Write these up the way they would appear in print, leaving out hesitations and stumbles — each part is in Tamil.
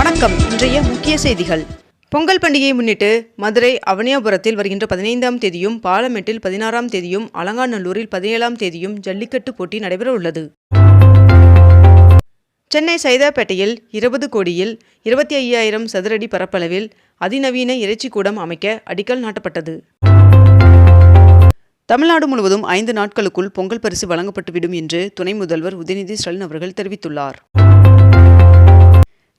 வணக்கம். இன்றைய முக்கிய செய்திகள். பொங்கல் பண்டிகையை முன்னிட்டு மதுரை அவனியாபுரத்தில் வருகின்ற 15ஆம் தேதியும், பாலமேட்டில் 16ஆம் தேதியும், அலங்காநல்லூரில் 17ஆம் தேதியும் ஜல்லிக்கட்டு போட்டி நடைபெற உள்ளது. சென்னை சைதாப்பேட்டையில் 20 கோடியில் 25,000 சதுரடி பரப்பளவில் அதிநவீன இறைச்சி கூடம் அமைக்க அடிக்கல் நாட்டப்பட்டது. தமிழ்நாடு முழுவதும் 5 நாட்களுக்குள் பொங்கல் பரிசு வழங்கப்பட்டுவிடும் என்று துணை முதல்வர் உதயநிதி ஸ்டாலின் அவர்கள் தெரிவித்துள்ளார்.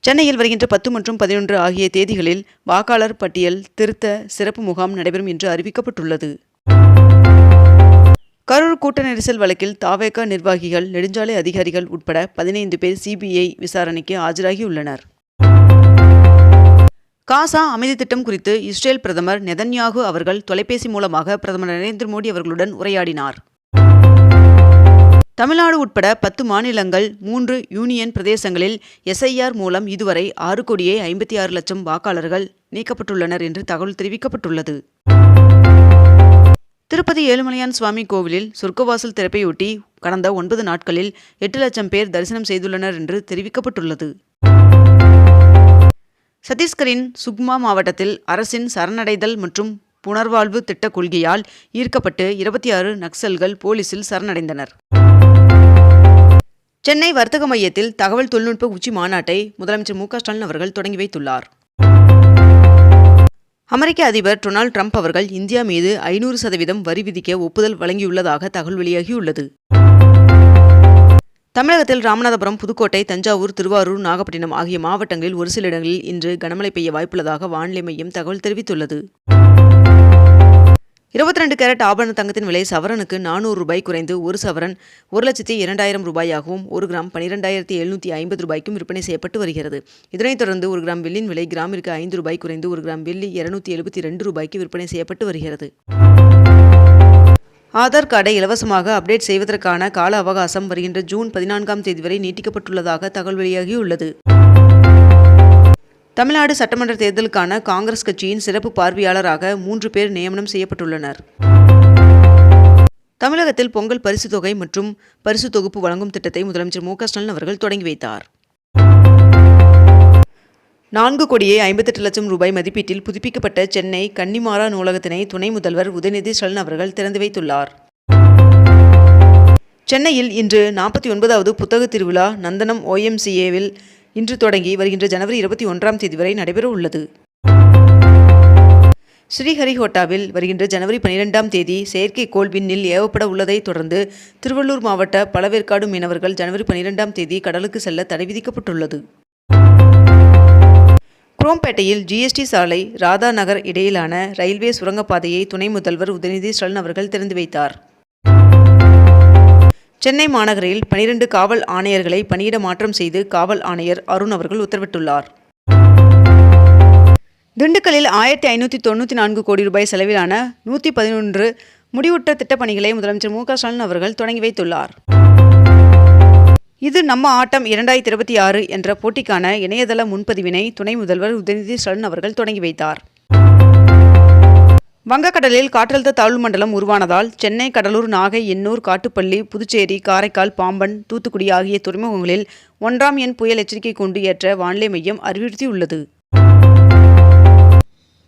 சென்னையில் வருகின்ற 10 மற்றும் 11 ஆகிய தேதிகளில் வாக்காளர் பட்டியல் திருத்த சிறப்பு முகாம் நடைபெறும் என்று அறிவிக்கப்பட்டுள்ளது. கரூர் கூட்ட நெரிசல் வழக்கில் தவேக நிர்வாகிகள், நெடுஞ்சாலை அதிகாரிகள் உட்பட 15 பேர் சிபிஐ விசாரணைக்கு ஆஜராகியுள்ளனர். காசா அமைதி திட்டம் குறித்து இஸ்ரேல் பிரதமர் நெதன்யாகு அவர்கள் தொலைபேசி மூலமாக பிரதமர் நரேந்திர மோடி அவர்களுடன் உரையாடினார். தமிழ்நாடு உட்பட 10 மாநிலங்கள், 3 யூனியன் பிரதேசங்களில் எஸ்ஐஆர் மூலம் இதுவரை 6,56,00,000 வாக்காளர்கள் நீக்கப்பட்டுள்ளனர் என்று தகவல் தெரிவிக்கப்பட்டுள்ளது. திருப்பதி ஏழுமலையான் சுவாமி கோவிலில் சொர்க்கவாசல் திறப்பையொட்டி கடந்த 9 நாட்களில் 8 லட்சம் பேர் தரிசனம் செய்துள்ளனர் என்று தெரிவிக்கப்பட்டுள்ளது. சத்தீஸ்கரின் சுக்மா மாவட்டத்தில் அரசின் சரணடைதல் மற்றும் புனர்வாழ்வு திட்ட கொள்கையால் ஈர்க்கப்பட்டு 26 நக்சல்கள் போலீசில் சரணடைந்தனர். சென்னை வர்த்தக மையத்தில் தகவல் தொழில்நுட்ப உச்சி மாநாட்டை முதலமைச்சர் மு க ஸ்டாலின் அவர்கள் தொடங்கி வைத்துள்ளார். அமெரிக்க அதிபர் டொனால்ட் ட்ரம்ப் அவர்கள் இந்தியா மீது 500% வரி விதிக்க ஒப்புதல் வழங்கியுள்ளதாக தகவல் வெளியாகியுள்ளது. தமிழகத்தில் ராமநாதபுரம், புதுக்கோட்டை, தஞ்சாவூர், திருவாரூர், நாகப்பட்டினம் ஆகிய மாவட்டங்களில் ஒரு சில இடங்களில் இன்று கனமழை பெய்ய வாய்ப்புள்ளதாக வானிலை மையம் தகவல் தெரிவித்துள்ளது. 22 கேரட் ஆபரண தங்கத்தின் விலை சவரனுக்கு 400 ரூபாய் குறைந்து 1 சவரன் 1,02,000 ரூபாயாகவும், 1 கிராம் 12,750 ரூபாய்க்கும் விற்பனை செய்யப்பட்டு வருகிறது. இதனைத் தொடர்ந்து 1 கிராம் வெள்ளியின் விலை கிராமிற்கு 5 ரூபாய் குறைந்து 1 கிராம் வெள்ளி 272 ரூபாய்க்கு விற்பனை செய்யப்பட்டு வருகிறது. ஆதார் கார்டை இலவசமாக அப்டேட் செய்வதற்கான கால அவகாசம் வருகின்ற ஜூன் 14ஆம் தேதி வரை நீட்டிக்கப்பட்டுள்ளதாக தகவல் வெளியாகியுள்ளது. தமிழ்நாடு சட்டமன்ற தேர்தலுக்கான காங்கிரஸ் கட்சியின் சிறப்பு பார்வையாளராக 3 பேர் நியமனம் செய்யப்பட்டுள்ளனர். தமிழகத்தில் பொங்கல் பரிசு தொகை மற்றும் பரிசு தொகுப்பு வழங்கும் திட்டத்தை முதலமைச்சர் மு க ஸ்டாலின் அவர்கள் தொடங்கி வைத்தார். 4,58,00,000 ரூபாய் மதிப்பீட்டில் புதுப்பிக்கப்பட்ட சென்னை கன்னிமாரா நூலகத்தினை துணை முதல்வர் உதயநிதி ஸ்டாலின் அவர்கள் திறந்து வைத்துள்ளார். சென்னையில் இன்று 49வது புத்தக திருவிழா நந்தனம் OMCAவில் இன்று தொடங்கி வருகின்ற ஜனவரி 21ஆம் தேதி வரை நடைபெற உள்ளது. ஸ்ரீஹரிகோட்டாவில் வருகின்ற ஜனவரி 12ஆம் தேதி செயற்கைக்கோள் விண்ணில் ஏவப்பட உள்ளதை தொடர்ந்து திருவள்ளூர் மாவட்ட பழவேற்காடு மீனவர்கள் ஜனவரி 12ஆம் தேதி கடலுக்கு செல்ல தடை விதிக்கப்பட்டுள்ளது. குரோம்பேட்டையில் GST சாலை ராதா நகர் இடையிலான ரயில்வே சுரங்கப்பாதையை துணை முதல்வர் உதயநிதி ஸ்டாலின் அவர்கள் திறந்து வைத்தார். சென்னை மாநகரில் 12 காவல் ஆணையர்களை பணியிட மாற்றம் செய்து காவல் ஆணையர் அருண் அவர்கள் உத்தரவிட்டுள்ளார். திண்டுக்கல்லில் 1,594 கோடி ரூபாய் செலவிலான 111 முடிவுற்ற திட்டப்பணிகளை முதலமைச்சர் மு க ஸ்டாலின் அவர்கள் தொடங்கி வைத்துள்ளார். இது நம்ம ஆட்டம் 2026 என்ற போட்டிக்கான இணையதள முன்பதிவினை துணை முதல்வர் உதயநிதி ஸ்டாலின் அவர்கள் தொடங்கி வைத்தார். வங்கக்கடலில் காற்றழுத்த தாழ்வு மண்டலம் உருவானதால் சென்னை, கடலூர், நாகை, எண்ணூர், காட்டுப்பள்ளி, புதுச்சேரி, காரைக்கால், பாம்பன், தூத்துக்குடி ஆகிய துறைமுகங்களில் 1ஆம் எண் புயல் எச்சரிக்கை கூண்டு ஏற்ற வானிலை மையம் அறிவுறுத்தியுள்ளது.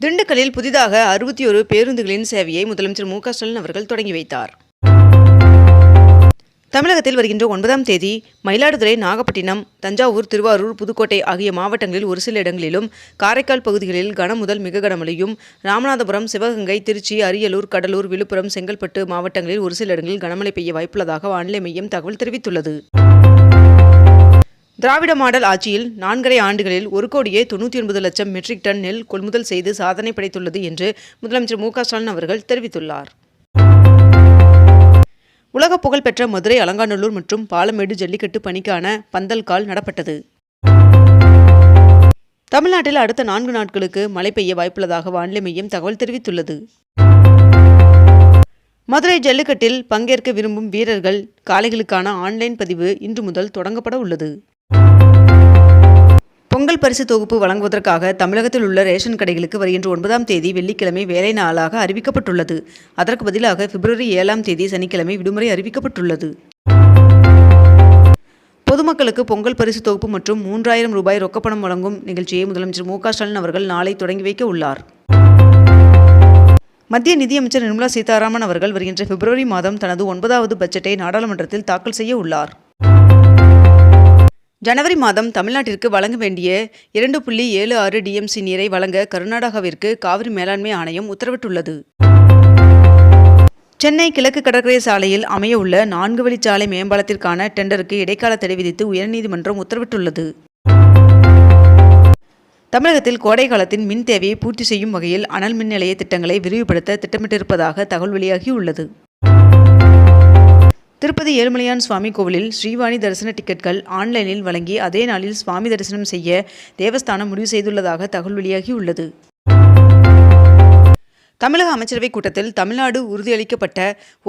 திண்டுக்கல்லில் புதிதாக 61 பேருந்துகளின் சேவையை முதலமைச்சர் மு க ஸ்டாலின் அவர்கள் தொடங்கி வைத்தார். தமிழகத்தில் வருகின்ற 9ஆம் தேதி மயிலாடுதுறை, நாகப்பட்டினம், தஞ்சாவூர், திருவாரூர், புதுக்கோட்டை ஆகிய மாவட்டங்களில் ஒரு சில இடங்களிலும், காரைக்கால் பகுதிகளில் கனமுதல் மிக கனமழையும், ராமநாதபுரம், சிவகங்கை, திருச்சி, அரியலூர், கடலூர், விழுப்புரம், செங்கல்பட்டு மாவட்டங்களில் ஒரு சில இடங்களில் கனமழை பெய்ய வாய்ப்புள்ளதாக வானிலை மையம் தகவல் தெரிவித்துள்ளது. திராவிட மாடல் ஆட்சியில் 4.5 ஆண்டுகளில் 1,99,00,000 மெட்ரிக் டன் நெல் கொள்முதல் செய்து சாதனை படைத்துள்ளது என்று முதலமைச்சர் மு க ஸ்டாலின் அவர்கள் தெரிவித்துள்ளார். உலக புகழ்பெற்ற மதுரை அலங்காநல்லூர் மற்றும் பாலமேடு ஜல்லிக்கட்டு பணிக்கான பந்தல் கால் நடப்பட்டது. தமிழ்நாட்டில் அடுத்த 4 நாட்களுக்கு மழை பெய்ய வாய்ப்புள்ளதாக வானிலை மையம் தகவல் தெரிவித்துள்ளது. மதுரை ஜல்லிக்கட்டில் பங்கேற்க விரும்பும் வீரர்கள் காளைகளுக்கான ஆன்லைன் பதிவு இன்று முதல் தொடங்கப்பட உள்ளது. பொங்கல் பரிசு தொகுப்பு வழங்குவதற்காக தமிழகத்தில் உள்ள ரேஷன் கடைகளுக்கு வருகின்ற 9ஆம் தேதி வெள்ளிக்கிழமை வேலை நாளாக அறிவிக்கப்பட்டுள்ளது. அதற்கு பதிலாக பிப்ரவரி 7ஆம் தேதி சனிக்கிழமை விடுமுறை அறிவிக்கப்பட்டுள்ளது. பொதுமக்களுக்கு பொங்கல் பரிசு தொகுப்பு மற்றும் 3000 ரூபாய் ரொக்கப்பணம் வழங்கும் நிகழ்ச்சியை முதலமைச்சர் மு க ஸ்டாலின் அவர்கள் நாளை தொடங்கி வைக்க உள்ளார். மத்திய நிதியமைச்சர் நிர்மலா சீதாராமன் அவர்கள் வருகின்ற பிப்ரவரி மாதம் தனது 9வது பட்ஜெட்டை நாடாளுமன்றத்தில் தாக்கல் செய்ய உள்ளார். ஜனவரி மாதம் தமிழ்நாட்டிற்கு வழங்க வேண்டிய 2.76 டிஎம்சி நீரை வழங்க கர்நாடகாவிற்கு காவிரி மேலாண்மை ஆணையம் உத்தரவிட்டுள்ளது. சென்னை கிழக்கு கடற்கரை சாலையில் அமைய உள்ள 4 வழிச்சாலை மேம்பாலத்திற்கான டெண்டருக்கு இடைக்கால தடை விதித்து உயர்நீதிமன்றம் உத்தரவிட்டுள்ளது. தமிழகத்தில் கோடை காலத்தின் மின் தேவையை பூர்த்தி செய்யும் வகையில் அனல் மின் நிலைய திட்டங்களை விரிவுபடுத்த திட்டமிட்டிருப்பதாக தகவல் வெளியாகியுள்ளது. திருப்பதி ஏழுமலையான் சுவாமி கோவிலில் ஸ்ரீவாணி தரிசன டிக்கெட்கள் ஆன்லைனில் வழங்கி அதே நாளில் சுவாமி தரிசனம் செய்ய தேவஸ்தானம் முடிவு செய்துள்ளதாக தகவல் வெளியாகியுள்ளது. தமிழக அமைச்சரவை கூட்டத்தில் தமிழ்நாடு உறுதியளிக்கப்பட்ட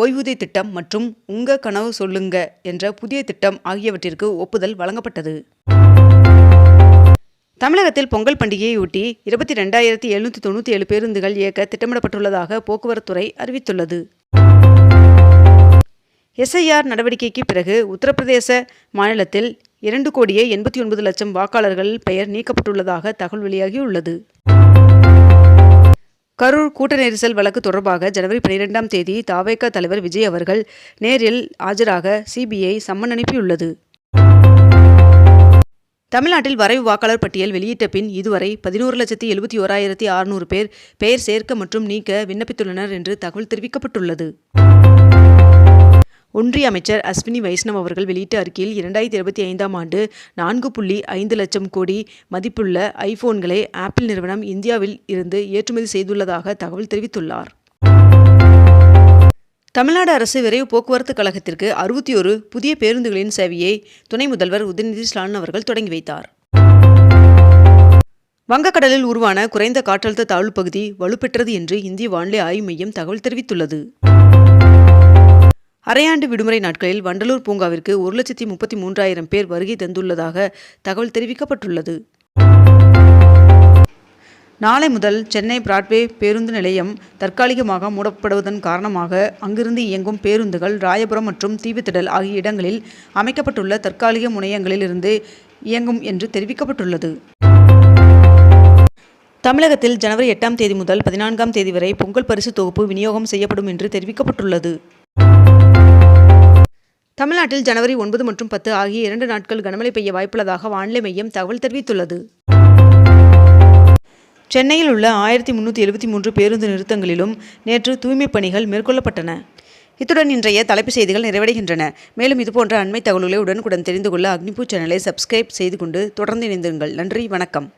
ஓய்வூதிய திட்டம் மற்றும் உங்க கனவு சொல்லுங்க என்ற புதிய திட்டம் ஆகியவற்றிற்கு ஒப்புதல் வழங்கப்பட்டது. தமிழகத்தில் பொங்கல் பண்டிகையையொட்டி 22,797 பேருந்துகள் இயக்க திட்டமிடப்பட்டுள்ளதாக போக்குவரத்துறை அறிவித்துள்ளது. எஸ்ஐஆர் நடவடிக்கைக்கு பிறகு உத்தரப்பிரதேச மாநிலத்தில் 2,89,00,000 வாக்காளர்கள் பெயர் நீக்கப்பட்டுள்ளதாக தகவல் வெளியாகியுள்ளது. கரூர் கூட்ட நெரிசல் வழக்கு தொடர்பாக ஜனவரி 12ஆம் தேதி தவேக தலைவர் விஜய் அவர்கள் நேரில் ஆஜராக சிபிஐ சம்மன் அனுப்பியுள்ளது. தமிழ்நாட்டில் வரைவு வாக்காளர் பட்டியல் வெளியிட்ட பின் இதுவரை 11,71,600 பேர் பெயர் சேர்க்க மற்றும் நீக்க விண்ணப்பித்துள்ளனர் என்று தகவல் தெரிவிக்கப்பட்டுள்ளது. ஒன்றிய அமைச்சர் அஸ்வினி வைஷ்ணவ் அவர்கள் வெளியிட்ட அறிக்கையில் 2025ஆம் ஆண்டு 4.5 லட்சம் கோடி மதிப்புள்ள ஐபோன்களை ஆப்பிள் நிறுவனம் இந்தியாவில் இருந்து ஏற்றுமதி செய்துள்ளதாக தகவல் தெரிவித்துள்ளார். தமிழ்நாடு அரசு விரைவு போக்குவரத்து கழகத்திற்கு 61 புதிய பேருந்துகளின் சேவையை துணை முதல்வர் உதயநிதி ஸ்டாலின் அவர்கள் தொடங்கி வைத்தார். வங்கக்கடலில் உருவான குறைந்த காற்றழுத்த தாழ்வு பகுதி வலுப்பெற்றது என்று இந்திய வானிலை ஆய்வு மையம் தகவல் தெரிவித்துள்ளது. அரையாண்டு விடுமுறை நாட்களில் வண்டலூர் பூங்காவிற்கு 1,33,000 பேர் வருகை தந்துள்ளதாக தகவல் தெரிவிக்கப்பட்டுள்ளது. நாளை முதல் சென்னை பிராட்வே பேருந்து நிலையம் தற்காலிகமாக மூடப்படுவதன் காரணமாக அங்கிருந்து இயங்கும் பேருந்துகள் ராயபுரம் மற்றும் தீவுத்திடல் ஆகிய இடங்களில் அமைக்கப்பட்டுள்ள தற்காலிக முனையங்களில் இருந்து இயங்கும் என்று தெரிவிக்கப்பட்டுள்ளது. தமிழகத்தில் ஜனவரி 8ஆம் தேதி முதல் 14ஆம் தேதி வரை பொங்கல் பரிசு தொகுப்பு விநியோகம் செய்யப்படும் என்று தெரிவிக்கப்பட்டுள்ளது. தமிழ்நாட்டில் ஜனவரி 9 மற்றும் 10 ஆகிய 2 நாட்கள் கனமழை பெய்ய வாய்ப்புள்ளதாக வானிலை மையம் தகவல் தெரிவித்துள்ளது. சென்னையில் உள்ள 1373 பேருந்து நிறுத்தங்களிலும் நேற்று தூய்மைப் பணிகள் மேற்கொள்ளப்பட்டன. இத்துடன் இன்றைய தலைப்புச் செய்திகள் நிறைவடைகின்றன. மேலும் இதுபோன்ற அண்மை தகவல்களை உடனுக்குடன் தெரிந்து கொள்ள அக்னிபூ சேனலை சப்ஸ்கிரைப் செய்து கொண்டு தொடர்ந்து இணைந்திருங்கள். நன்றி, வணக்கம்.